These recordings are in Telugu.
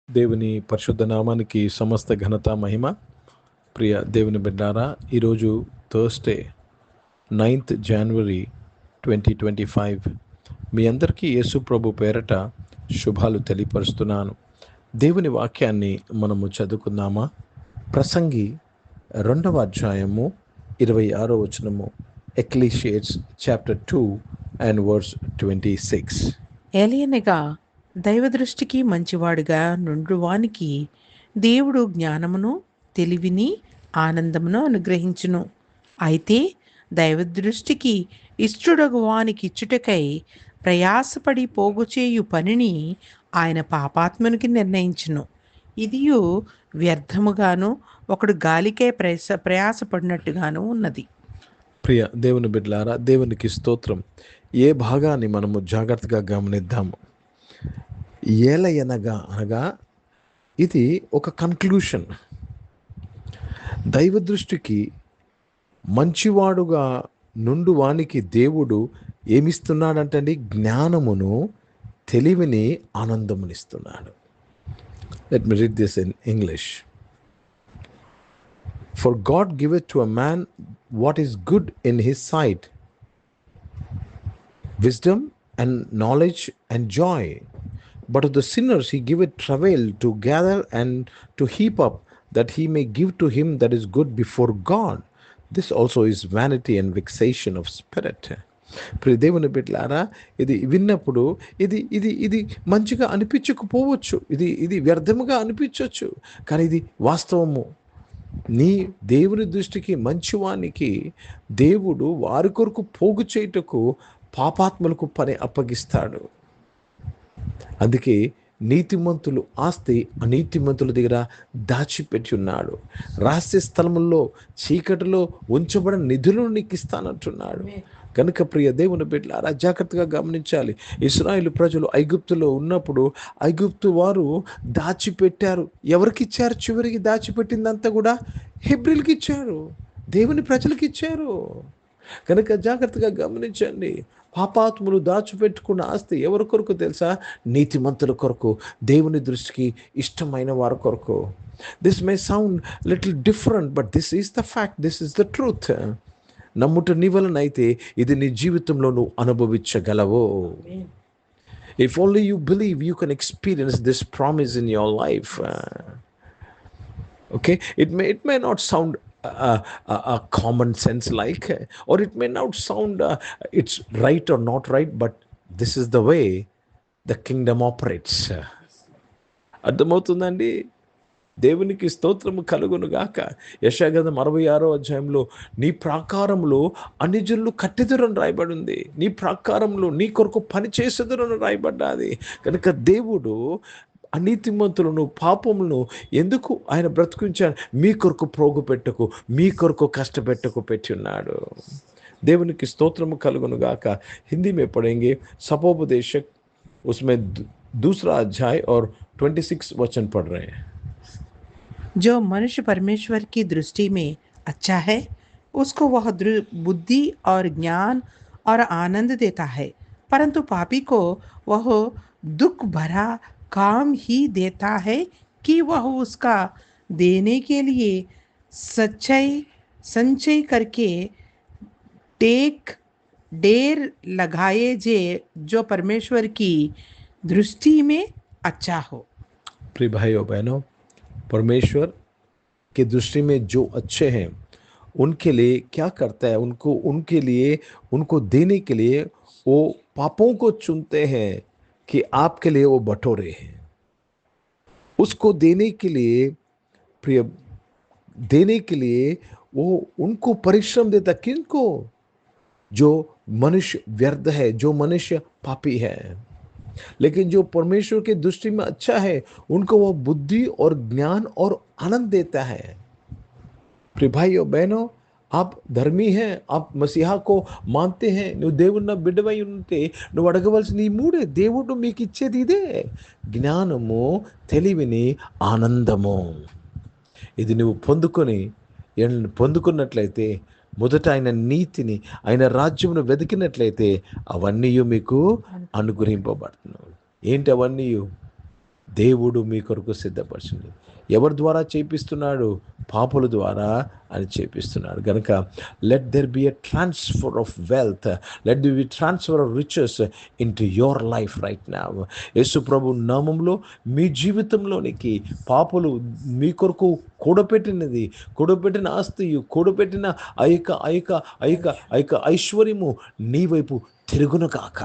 దేవుని పరిశుద్ధ నామానికి సమస్త ఘనత మహిమ. ప్రియ దేవుని బిడ్డారా, ఈరోజు థర్స్డే 9th January 2025. మీ అందరికీ యేసు ప్రభు పేరట శుభాలు తెలియపరుస్తున్నాను. దేవుని వాక్యాన్ని మనము చదువుకుందామా? ప్రసంగి 2వ అధ్యాయము 26వ వచనము. ఎక్లీషియస్ చాప్టర్ 2 and verse 26. ఏలయనగా దైవదృష్టికి మంచివాడుగా నుండువానికి దేవుడు జ్ఞానమును, తెలివిని, ఆనందమును అనుగ్రహించును. అయితే దైవదృష్టికి ఇష్టడగు వానికిచ్చుటకై ప్రయాసపడి పోగుచేయు పనిని ఆయన పాపాత్మునికి నిర్ణయించును. ఇదియు వ్యర్థముగాను, ఒకడు గాలికే ప్రయాసపడినట్టుగాను ఉన్నది. ప్రియ దేవుని బిడ్డలారా, దేవునికి స్తోత్రం. ఏ భాగాన్ని మనము జాగ్రత్తగా గమనిద్దాము. అనగా ఇది ఒక కన్క్లూషన్. దైవ దృష్టికి మంచివాడుగా నుండు వానికి దేవుడు ఏమిస్తున్నాడంటండి? జ్ఞానమును, తెలివిని, ఆనందమునిస్తున్నాడు. Let me read this in English. For God giveth to a man what is good in his sight, wisdom and knowledge and joy. But to the sinners he giveth travail to gather and to heap up, that he may give to him that is good before God. This also is vanity and vexation of spirit. ప్రియ దేవుని బిడ్డలారా, ఇది విన్నప్పుడు ఇది ఇది ఇది మంచిగా అనిపించకపోవచ్చు, ఇది వ్యర్థముగా అనిపించవచ్చు, కానీ ఇది వాస్తవము. నీ దేవుని దృష్టికి మంచివానికి దేవుడు వారి కొరకు పోగు చేయుటకు పాపాత్ములకు పని అప్పగిస్తాడు. అందుకే నీతిమంతులు ఆస్తి అనీతిమంతుల దగ్గర దాచిపెట్టి ఉన్నాడు. రహస్య స్థలముల్లో చీకటిలో ఉంచబడిన నిధులను నీకు ఇస్తానంటున్నాడు. కనుక ప్రియ దేవుని బిడ్డలారా, జాగ్రత్తగా గమనించాలి. ఇశ్రాయేలు ప్రజలు ఐగుప్తులో ఉన్నప్పుడు ఐగుప్తు వారు దాచిపెట్టారు. ఎవరికి ఇచ్చారు? చివరికి దాచిపెట్టిందంతా కూడా హెబ్రీలకి ఇచ్చారు, దేవుని ప్రజలకి ఇచ్చారు. కనుక జాగ్రత్తగా గమనించండి. పాపాత్ములు దాచిపెట్టుకున్న ఆస్తి ఎవరి కొరకు తెలుసా? నీతిమంతుల కొరకు, దేవుని దృష్టికి ఇష్టమైన వారి కొరకు. This may sound little different, but this is the fact, this is the truth. నమ్ముట నీ వలనైతే ఇది నీ జీవితంలో నువ్వు అనుభవించగలవు. If only you believe, you can experience this promise in your life. Okay, it may not sound a common sense like, or it may not sound it's right or not right, but this is the way the kingdom operates. అర్థమవుతుందండి? దేవునికి స్తోత్రము కలుగును గాక. యెషయా 66వ అధ్యాయంలో నీ ప్రాకారంలో అన్ని జనులు కట్టెదురని రాయబడి ఉంది. నీ ప్రాకారంలో నీ కొరకు పని చేసేదురని రాయబడ్డాది. కనుక దేవుడు అనీతిమంతులను, పాపములను ఎందుకు ఆయన బ్రతికించాడు? మీ కొరకు ప్రోగు పెట్టకు, మీ కొరకు కష్టపెట్టకు పెట్టి ఉన్నాడు. దేవునికి స్తోత్రము కలుగును గాక. హిందీ में पढ़ेंगे सपोपदेशक, उसमें 2रा अध्याय और 26 वचन पढ़ रहे हैं. जो मनुष्य परमेश्वर की दृष्टि में अच्छा है, उसको वह बुद्धि और ज्ञान और आनंद देता है, परंतु पापी को वह दुख भरा काम ही देता है कि वह उसका देने के लिए संचय करके डेर लगाए जो परमेश्वर की दृष्टि में अच्छा हो. प्रिय भाइयों बहनों, परमेश्वर की दृष्टि में जो अच्छे हैं उनके लिए क्या करता है? उनके लिए, उनको देने के लिए वो पापों को चुनते हैं कि आपके लिए वो बटोरे हैं. उसको देने के लिए, प्रिय, देने के लिए वो उनको परिश्रम देता. किनको? जो मनुष्य व्यर्थ है, जो मनुष्य पापी है. लेकिन जो परमेश्वर की दृष्टि में अच्छा है, उनको वो बुद्धि और ज्ञान और आनंद देता है. प्रिय भाइयों बहनों, आप धर्मी हैं, आप మసీహా को మాनते हैं, నువ్వు దేవున్న బిడ్డవై ఉంటే నువ్వు అడగవలసిన ఈ మూడే దేవుడు మీకు ఇచ్చేది ఇదే: జ్ఞానము, తెలివిని, ఆనందము. ఇది నువ్వు పొందుకున్నట్లయితే, మొదట ఆయన నీతిని, ఆయన రాజ్యమును వెతికినట్లయితే అవన్నీ మీకు అనుగ్రహింపబడుతున్నాయి. ఏంటి అవన్నీ? దేవుడు మీ కొరకు సిద్ధపరచండి. ఎవరి ద్వారా చేపిస్తున్నాడు? పాపుల ద్వారా అని చేపిస్తున్నాడు. కనుక let there be a transfer of wealth, let the be transfer of riches in to your life right now. Yesu ప్రభు నామంలో మీ జీవితంలోనికి పాపులు మీ కొరకు కూడబెట్టిన ఆస్తియు, కూడబెట్టిన ఐశ్వర్యము నీ వైపు తిరుగును కాక,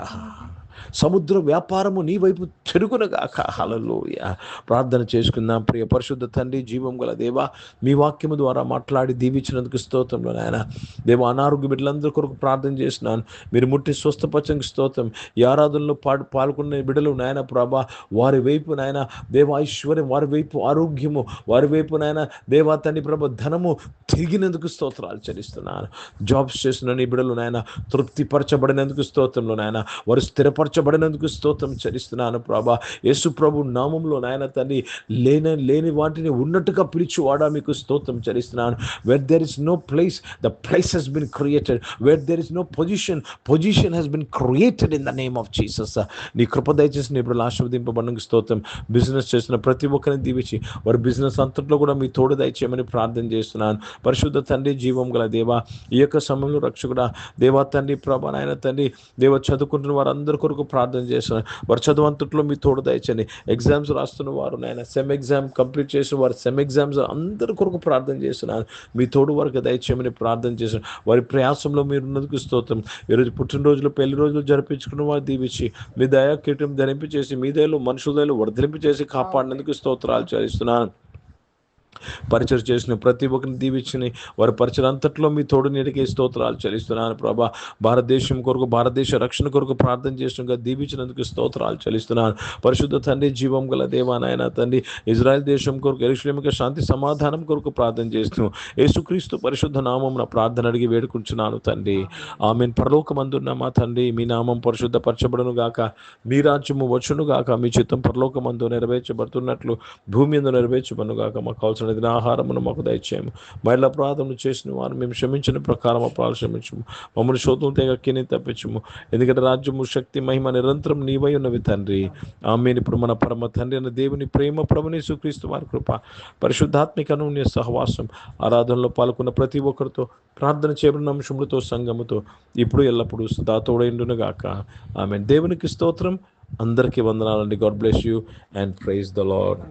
సముద్ర వ్యాపారము నీ వైపు తిరుగునగాక. హల్లెలూయా. ప్రార్థన చేసుకుందాం. ప్రియ పరిశుద్ధ తండ్రి, జీవం గల దేవా, మీ వాక్యము ద్వారా మాట్లాడి దీవించినందుకు స్తోత్రంలో నాయన. దేవా, అనారోగ్య బిడ్డలందరి కొరకు ప్రార్థన చేస్తున్నాను. మీరు ముట్టి స్వస్థపరచడానికి స్తోత్రం. ఈ ఆరాధనలో పాల్గొన్న బిడ్డలు నాయన ప్రభా, వారి వైపు నాయన దేవా ఐశ్వర్యం, వారి వైపు ఆరోగ్యము, వారి వైపు నాయన దేవా తండ్రి ప్రభ ధనము తిరిగినందుకు స్తోత్రాలు చెల్లిస్తున్నాను. జాబ్స్ చేస్తున్న నీ బిడ్డలు నాయన తృప్తిపరచబడినందుకు స్తోత్రంలో నాయన, వారు స్థిరపరచబడినందుకు స్తోత్రం చెల్లిస్తున్నాను ప్రభా. యేసు ప్రభు నామంలో నాయన తండ్రి లేని వాటిని ఉన్నట్టుగా పిలిచివాడా మీకు స్తోత్రం చెల్లిస్తున్నాను. Where there is no place, the place has been created. Where there is no position has been created in the name of Jesus. నీ కృప దయచేసి నీ ఇప్పుడు ఆశీర్వదింపబడినందుకు స్తోత్రం. బిజినెస్ చేసిన ప్రతి ఒక్కరిని దీవించి వారి బిజినెస్ అంతట్లో కూడా మీ తోడు దయచేయమని ప్రార్థన చేస్తున్నాను. పరిశుద్ధ తండ్రి, జీవం గల దేవా, ఈ యొక్క సమయంలో రక్షకుడా దేవా తండ్రి ప్రభా నాయన తండ్రి దేవ చదువుకుంటున్న వారందరి కొరకు ప్రార్థన చేస్తున్నాను. వారి చదువంతట్లో మీ తోడు దయచండి. ఎగ్జామ్స్ రాస్తున్న వారు నాయన సెమ్ ఎగ్జామ్ కంప్లీట్ చేసిన వారు సెమ్ ఎగ్జామ్స్ అందరి కొరకు ప్రార్థన చేస్తున్నాను. మీ తోడు వరకు దయచేయమని ప్రార్థన చేస్తున్నాను. వారి ప్రయాసంలో మీరు ఉన్నందుకు స్తోత్రం. ఈరోజు పుట్టినరోజులు, పెళ్లి రోజులు జరిపించుకున్న వారు దీవించి మీ దయా కిరీటం ధరింపచేసి మీ దయలో మనుషుల దయలో వర్ధలింపచేసి కాపాడినందుకు స్తోత్రాలు చెల్లిస్తున్నాను. పరిచయం చేసిన ప్రతి ఒక్కరిని దీవించి వారి పరిచయం అంతట్లో మీ తోడు నీటికి స్తోత్రాలు చెల్లిస్తున్నాను ప్రభా. భారతదేశం కొరకు, భారతదేశ రక్షణ కొరకు ప్రార్థన చేసినగా దీవించినందుకు స్తోత్రాలు చెల్లిస్తున్నాను. పరిశుద్ధ తండ్రి, జీవం గల దేవా నాయన తండ్రి, ఇజ్రాయెల్ దేశం కొరకు, యెరూషలేముకు శాంతి సమాధానం కొరకు ప్రార్థన చేస్తున్నాం. యేసుక్రీస్తు పరిశుద్ధ నామం నా ప్రార్థన అడిగి వేడుకుంటున్నాను తండ్రి. ఆమేన్. పరలోకమందున్న మా తండ్రి, మీ నామం పరిశుద్ధపరచబడును గాక, మీ రాజ్యము వచ్చును గాక, మీ చిత్తం పరలోకమందు నెరవేర్చబడుతున్నట్లు భూమి మీద నెరవేర్చబడును గాక. మాకు కావాల్సిన ఆహారమును మాకు దయచేయము. మహిళ అపరాధములు చేసిన వారు మేము క్షమించిన ప్రకారం అపరాధం క్షమించము. మమ్మల్ని శోధం తెగక్కిని తప్పించము. ఎందుకంటే రాజ్యము, శక్తి, మహిమ నిరంతరం నీవై ఉన్నవి తండ్రి. ఆమేన్. ఇప్పుడు మన పరమ తండ్రి అన్న దేవుని ప్రేమ, ప్రభుని యేసుక్రీస్తు వారి కృప, పరిశుద్ధాత్మిక అన్యోన్య సహవాసం, ఆరాధనలో పాల్గొన్న ప్రతి ఒక్కరితో, ప్రార్థన చేయబడిన అంశములతో, సంఘముతో ఇప్పుడు ఎల్లప్పుడూ సదా తోడైండును గాక. ఆమేన్. దేవునికి స్తోత్రం. అందరికీ వందనాలండి. God bless you and praise the lord.